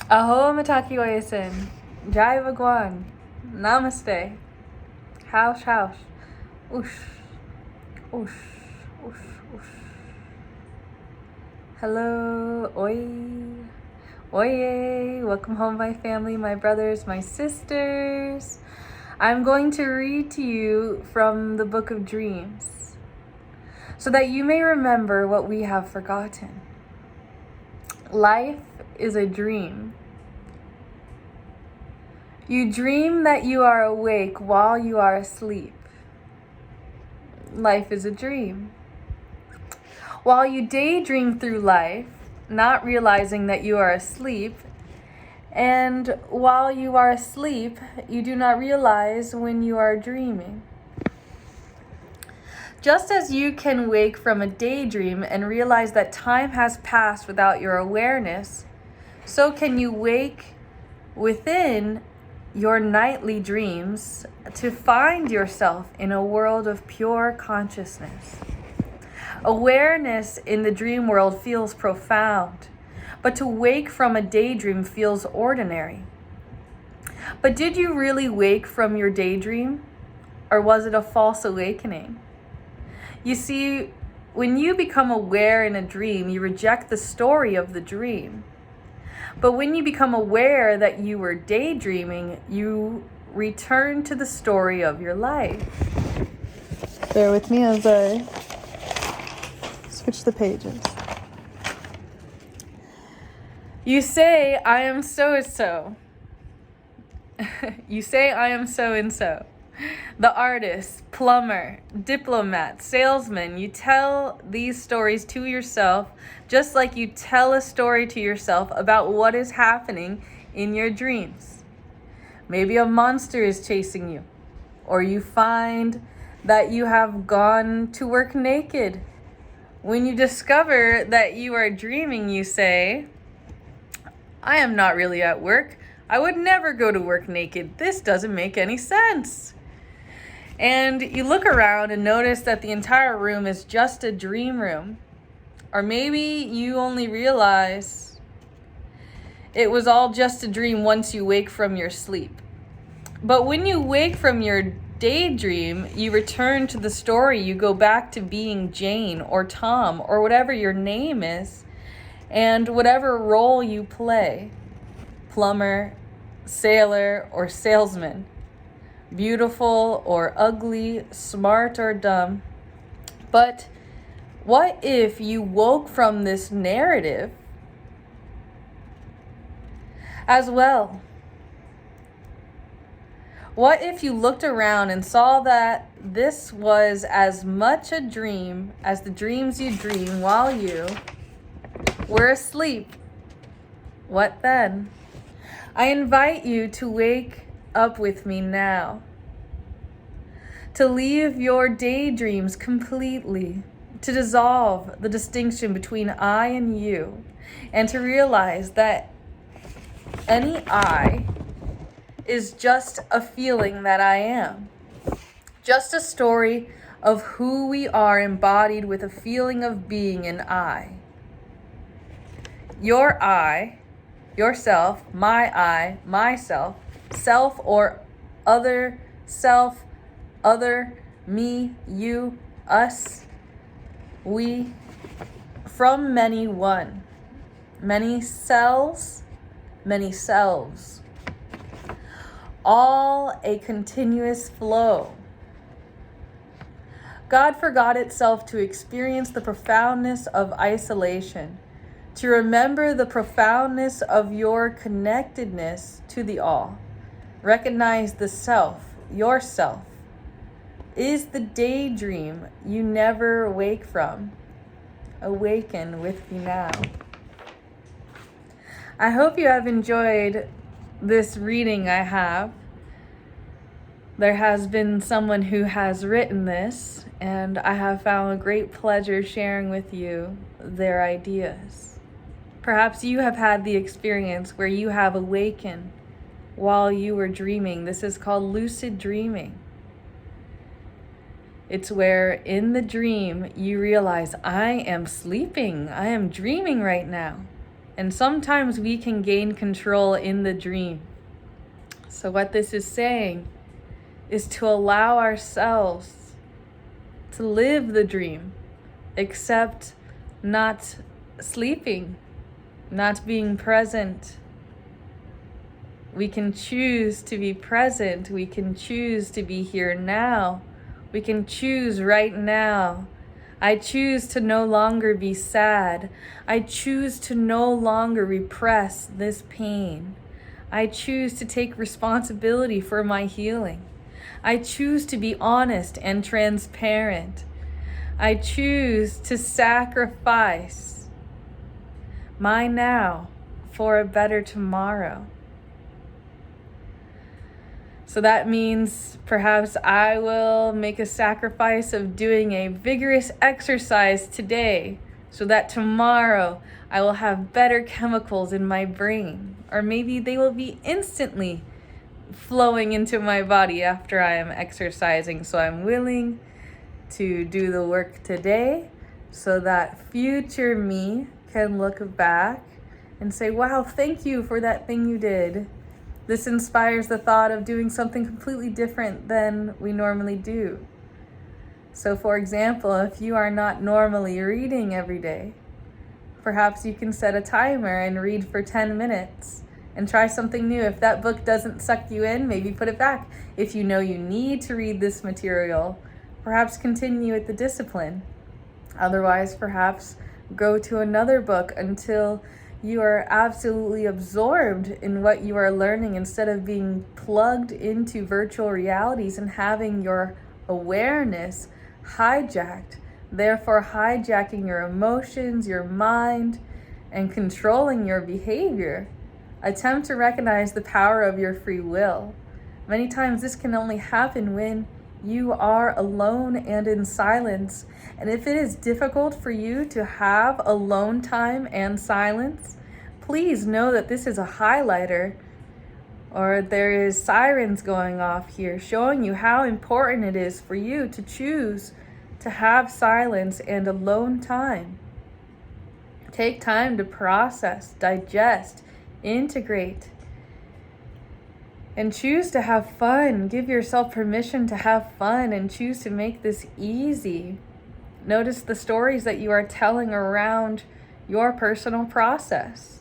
Aho mataki oyasin. Jai Bhagwan. Namaste. House. Oosh. Oosh. Oosh. Oosh. Hello. Oi. Oye. Welcome home, my family, my brothers, my sisters. I'm going to read to you from the Book of Dreams so that you may remember what we have forgotten. Life is a dream. You dream that you are awake while you are asleep. Life is a dream. While you daydream through life, not realizing that you are asleep, and while you are asleep, you do not realize when you are dreaming. Just as you can wake from a daydream and realize that time has passed without your awareness, so can you wake within your nightly dreams to find yourself in a world of pure consciousness. Awareness in the dream world feels profound, but to wake from a daydream feels ordinary. But did you really wake from your daydream, or was it a false awakening? You see, when you become aware in a dream, you reject the story of the dream. But when you become aware that you were daydreaming, you return to the story of your life. Bear with me as I switch the pages. You say, I am so-and-so. You say, I am so-and-so. The artist, plumber, diplomat, salesman, you tell these stories to yourself just like you tell a story to yourself about what is happening in your dreams. Maybe a monster is chasing you, or you find that you have gone to work naked. When you discover that you are dreaming, you say, I am not really at work. I would never go to work naked. This doesn't make any sense. And you look around and notice that the entire room is just a dream room. Or maybe you only realize it was all just a dream once you wake from your sleep. But when you wake from your daydream, you return to the story. You go back to being Jane or Tom or whatever your name is and whatever role you play. Plumber, sailor, or salesman. Beautiful or ugly, smart or dumb. But what if you woke from this narrative as well? What if you looked around and saw that this was as much a dream as the dreams you dream while you were asleep? What then? I invite you to wake up with me now, to leave your daydreams completely, to dissolve the distinction between I and you, and to realize that any I is just a feeling that I am, just a story of who we are embodied with a feeling of being an I. Your I, yourself, my I, myself, self or other, self, other, me, you, us, we, from many one, many cells, many selves, all a continuous flow. God forgot itself to experience the profoundness of isolation, to remember the profoundness of your connectedness to the all. Recognize the self, yourself, is the daydream you never wake from. Awaken with me now. I hope you have enjoyed this reading I have. There has been someone who has written this, and I have found a great pleasure sharing with you their ideas. Perhaps you have had the experience where you have awakened while you were dreaming. This is called lucid dreaming. It's where in the dream you realize, I am sleeping. I am dreaming right now. And sometimes we can gain control in the dream. So what this is saying is to allow ourselves to live the dream, except not sleeping, not being present. We can choose to be present. We can choose to be here now. We can choose right now. I choose to no longer be sad. I choose to no longer repress this pain. I choose to take responsibility for my healing. I choose to be honest and transparent. I choose to sacrifice my now for a better tomorrow. So that means perhaps I will make a sacrifice of doing a vigorous exercise today so that tomorrow I will have better chemicals in my brain. Or maybe they will be instantly flowing into my body after I am exercising. So I'm willing to do the work today so that future me can look back and say, wow, thank you for that thing you did. This inspires the thought of doing something completely different than we normally do. So for example, if you are not normally reading every day, perhaps you can set a timer and read for 10 minutes and try something new. If that book doesn't suck you in, maybe put it back. If you know you need to read this material, perhaps continue with the discipline. Otherwise, perhaps go to another book until you are absolutely absorbed in what you are learning instead of being plugged into virtual realities and having your awareness hijacked, therefore hijacking your emotions, your mind, and controlling your behavior. Attempt to recognize the power of your free will. Many times this can only happen when you are alone and in silence. And if it is difficult for you to have alone time and silence, please know that this is a highlighter, or there is sirens going off here showing you how important it is for you to choose to have silence and alone time. Take time to process, digest, integrate, and choose to have fun. Give yourself permission to have fun and choose to make this easy. Notice the stories that you are telling around your personal process.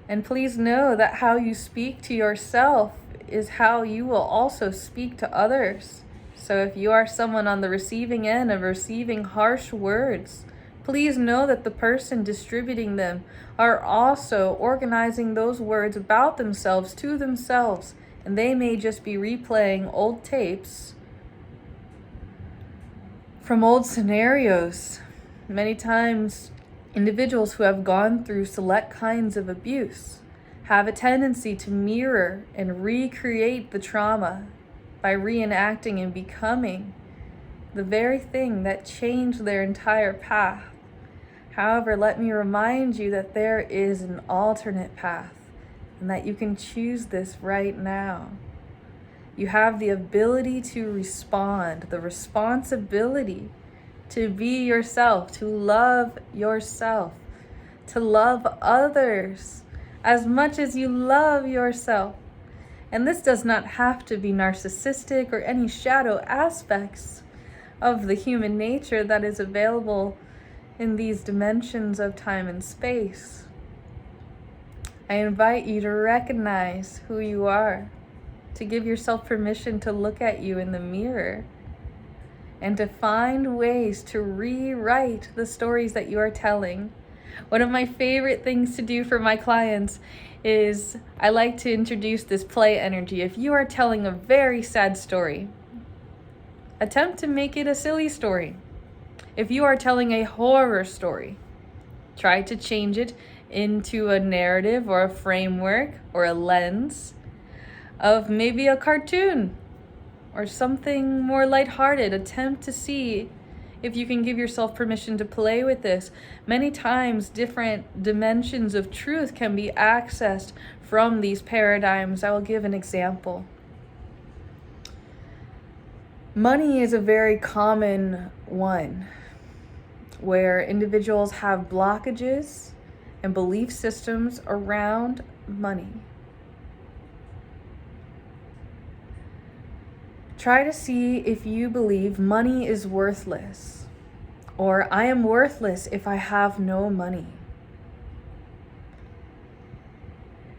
And please know that how you speak to yourself is how you will also speak to others. So if you are someone on the receiving end of receiving harsh words, please know that the person distributing them are also organizing those words about themselves to themselves, and they may just be replaying old tapes from old scenarios. Many times, individuals who have gone through select kinds of abuse have a tendency to mirror and recreate the trauma by reenacting and becoming the very thing that changed their entire path. However, let me remind you that there is an alternate path and that you can choose this right now. You have the ability to respond, the responsibility to be yourself, to love yourself, to love others as much as you love yourself. And this does not have to be narcissistic or any shadow aspects of the human nature that is available in these dimensions of time and space. I invite you to recognize who you are, to give yourself permission to look at you in the mirror, and to find ways to rewrite the stories that you are telling. One of my favorite things to do for my clients is I like to introduce this play energy. If you are telling a very sad story, attempt to make it a silly story. If you are telling a horror story, try to change it into a narrative or a framework or a lens of maybe a cartoon or something more lighthearted. Attempt to see if you can give yourself permission to play with this. Many times, different dimensions of truth can be accessed from these paradigms. I will give an example. Money is a very common one, where individuals have blockages and belief systems around money. Try to see if you believe money is worthless, or I am worthless if I have no money.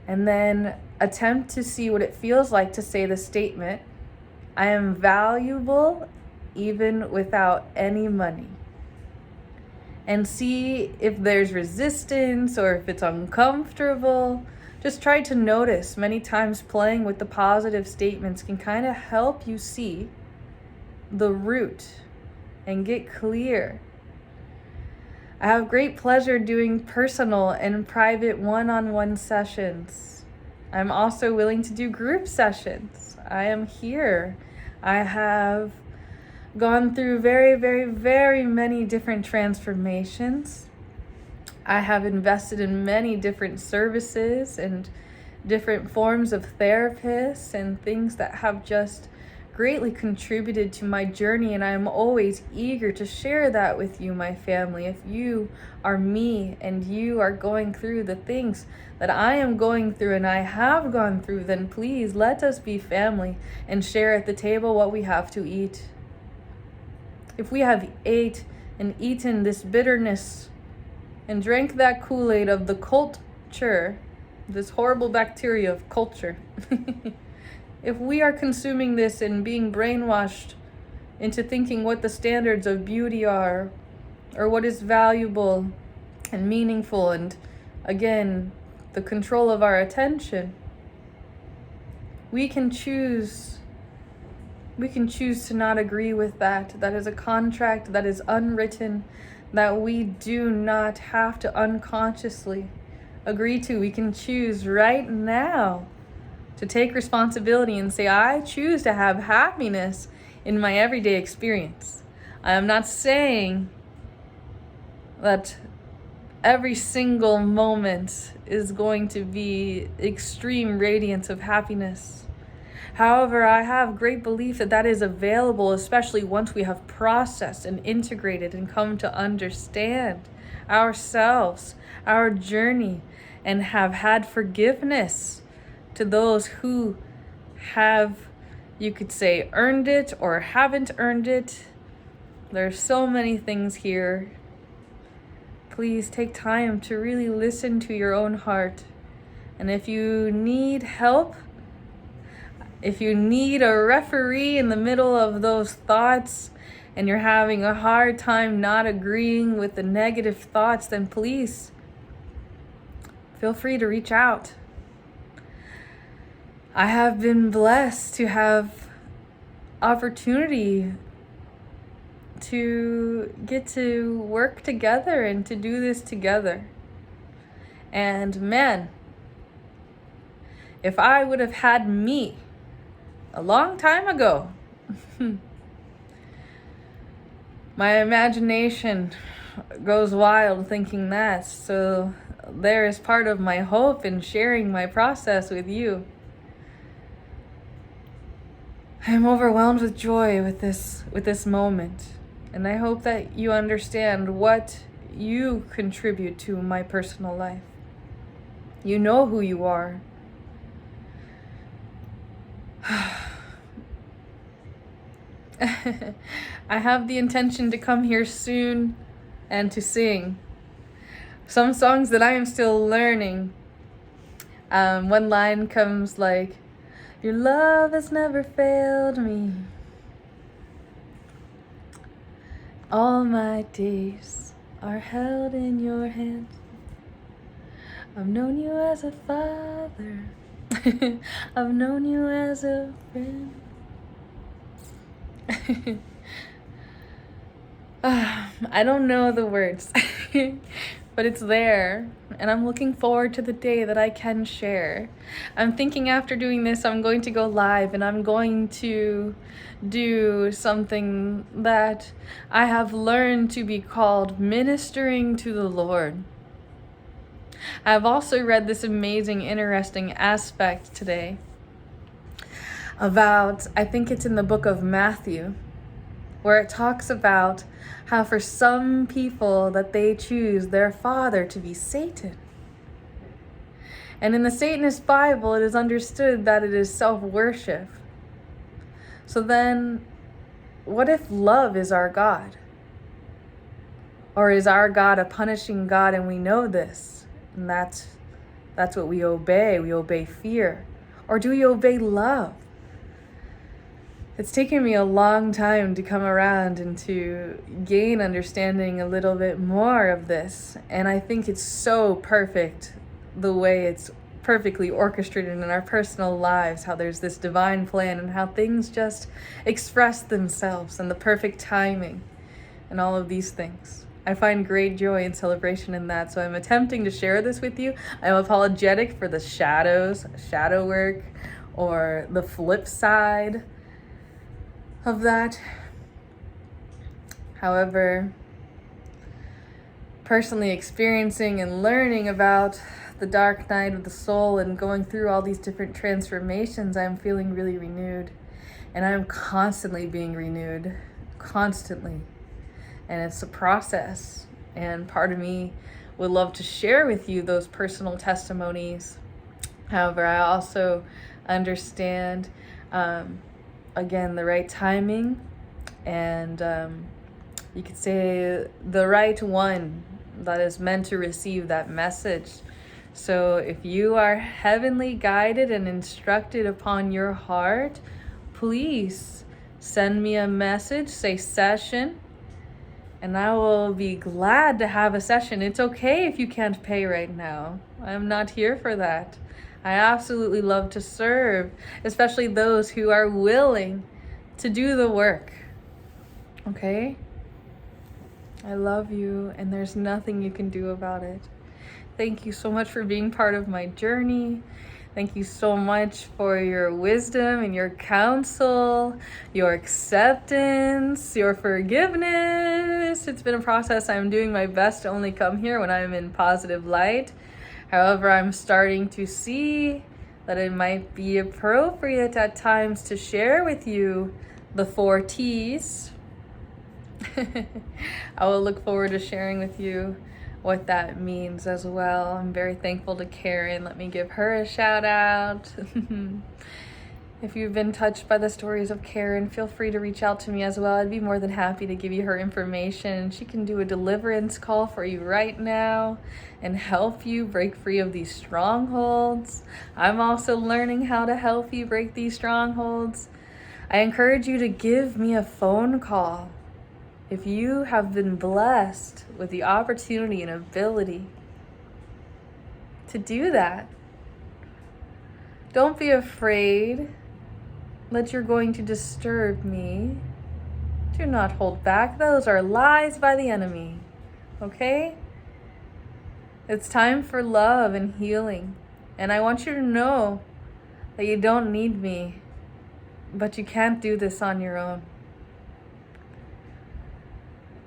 And then attempt to see what it feels like to say the statement, I am valuable even without any money. And see if there's resistance or if it's uncomfortable. Just try to notice. Many times playing with the positive statements can kind of help you see the root and get clear. I have great pleasure doing personal and private one-on-one sessions. I'm also willing to do group sessions. I am here. I have gone through very, very, very many different transformations. I have invested in many different services and different forms of therapists and things that have just greatly contributed to my journey, and I'm always eager to share that with you, my family. If you are me and you are going through the things that I am going through and I have gone through, then please let us be family and share at the table what we have to eat. If we have ate and eaten this bitterness and drank that Kool-Aid of the culture, this horrible bacteria of culture, if we are consuming this and being brainwashed into thinking what the standards of beauty are, or what is valuable and meaningful, and again, the control of our attention, we can choose to not agree with that. That is a contract that is unwritten, that we do not have to unconsciously agree to. We can choose right now to take responsibility and say, I choose to have happiness in my everyday experience. I am not saying that every single moment is going to be extreme radiance of happiness. However, I have great belief that that is available, especially once we have processed and integrated and come to understand ourselves, our journey, and have had forgiveness to those who have, you could say, earned it or haven't earned it. There's so many things here. Please take time to really listen to your own heart. And if you need help, if you need a referee in the middle of those thoughts and you're having a hard time not agreeing with the negative thoughts, then please feel free to reach out. I have been blessed to have opportunity to get to work together and to do this together. And man, if I would have had me a long time ago, my imagination goes wild thinking that. So there is part of my hope in sharing my process with you. I'm overwhelmed with joy with this moment, and I hope that you understand what you contribute to my personal life. You know who you are. I have the intention to come here soon and to sing some songs that I am still learning. One line comes like, your love has never failed me. All my days are held in your hands. I've known you as a father. I've known you as a friend. I don't know the words, but it's there, and I'm looking forward to the day that I can share. I'm thinking after doing this, I'm going to go live, and I'm going to do something that I have learned to be called ministering to the Lord. I've also read this amazing, interesting aspect today about, I think it's in the book of Matthew, where it talks about how for some people that they choose their father to be Satan. And in the Satanist Bible, it is understood that it is self-worship. So then, what if love is our God? Or is our God a punishing God and we know this? And that's what we obey. We obey fear. Or do we obey love? It's taken me a long time to come around and to gain understanding a little bit more of this. And I think it's so perfect the way it's perfectly orchestrated in our personal lives, how there's this divine plan and how things just express themselves and the perfect timing and all of these things. I find great joy and celebration in that, so I'm attempting to share this with you. I'm apologetic for the shadow work, or the flip side of that. However, personally experiencing and learning about the dark night of the soul and going through all these different transformations, I'm feeling really renewed. And I'm constantly being renewed, constantly. And it's a process. And part of me would love to share with you those personal testimonies. However, I also understand, again, the right timing, and you could say the right one that is meant to receive that message. So if you are heavenly guided and instructed upon your heart, please send me a message, say session, and I will be glad to have a session. It's okay if you can't pay right now. I'm not here for that. I absolutely love to serve, especially those who are willing to do the work. Okay? I love you, and there's nothing you can do about it. Thank you so much for being part of my journey. Thank you so much for your wisdom and your counsel, your acceptance, your forgiveness. It's been a process. I'm doing my best to only come here when I'm in positive light. However, I'm starting to see that it might be appropriate at times to share with you the 4 T's. I will look forward to sharing with you what that means as well. I'm very thankful to Karen. Let me give her a shout out. If you've been touched by the stories of Karen, feel free to reach out to me as well. I'd be more than happy to give you her information. She can do a deliverance call for you right now and help you break free of these strongholds. I'm also learning how to help you break these strongholds. I encourage you to give me a phone call if you have been blessed with the opportunity and ability to do that. Don't be afraid that you're going to disturb me. Do not hold back. Those are lies by the enemy. Okay? It's time for love and healing. And I want you to know that you don't need me, but you can't do this on your own.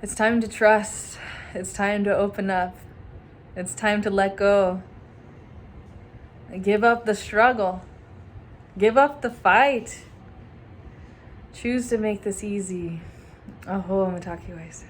It's time to trust. It's time to open up. It's time to let go. Give up the struggle. Give up the fight. Choose to make this easy. Aho, Matakiwais.